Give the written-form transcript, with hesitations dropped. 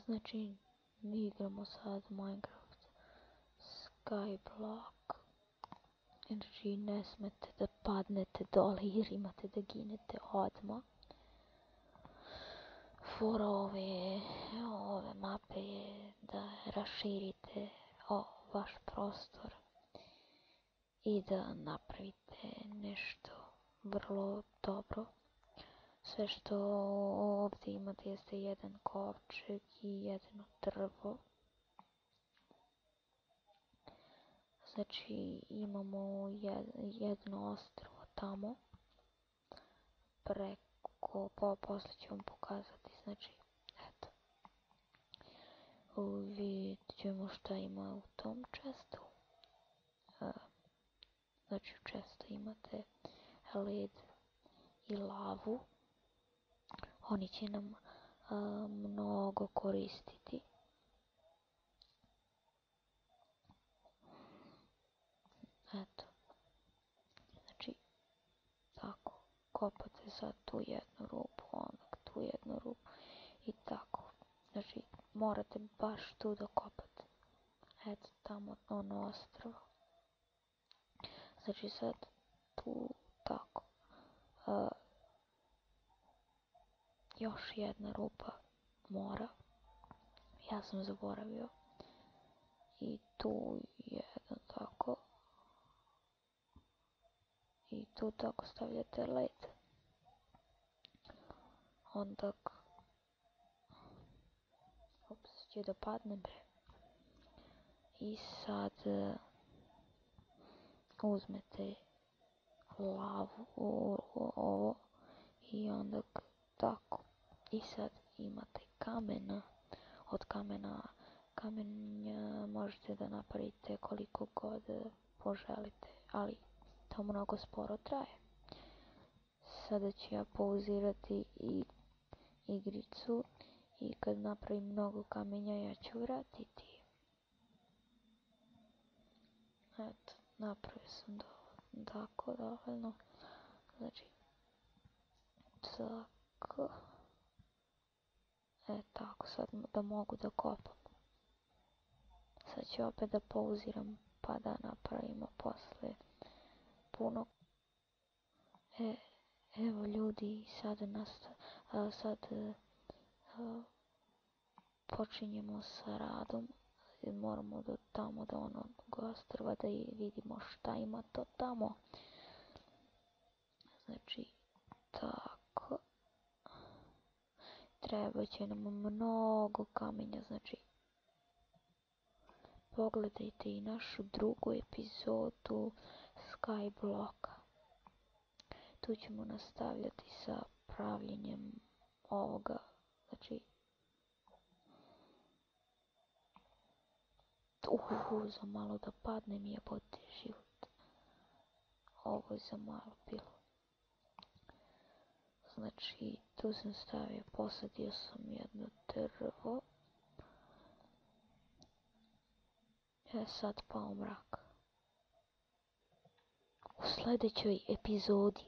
Znači, mi igramo sad Minecraft Skyblock. Znači, ne smete da padnete dole jer imate da ginete odmah. Fora ove mape je da raširite vaš prostor i da napravite nešto vrlo dobro. Sve što ovdje imate jeste jedan kovčeg i jedno drvo. Znači imamo jedno ostrvo tamo. Poslije ću vam pokazati, znači, eto. Vidjet ćemo šta ima u tom chestu. Znači u chestu imate led i lavu. Oni će nam mnogo koristiti. Eto. Znači, tako. Kopate sad tu jednu rupu, onda tu jednu rupu i tako. Znači, morate baš tu da kopate. Eto, tamo ono ostrvo. Znači sad tu, tako. Još jedna rupa mora. Ja sam zaboravio. I tu jedan tako. I tu tako stavljate led. Onda će da padne bre. I sad uzmete lavu ovo i onda tako. I sad imate kamena. Od kamenja možete da napravite koliko god poželite, ali to mnogo sporo traje. Sada ću ja pauzirati i igricu i kad napravim mnogo kamenja ja ću vratiti. Eto, napravio sam tako dovoljno. Znači, tako. Tako, sad da mogu da kopam. Sad ću opet da pauziram pa da napravimo posle puno. Evo ljudi, sad počinjemo sa radom. Moramo do tamo do onog ostrva da vidimo šta ima to tamo. Znači, tako. Treba će nam mnogo kamenja, znači. Pogledajte i našu drugu epizodu Skyblocka. Tu ćemo nastavljati sa pravljenjem ovoga, znači. Za malo da padnem jebote život. Ovo je za malo bilo. Znači, tu sam stavio, posadio sam jedno drvo. Sad pao mrak. U sljedećoj epizodi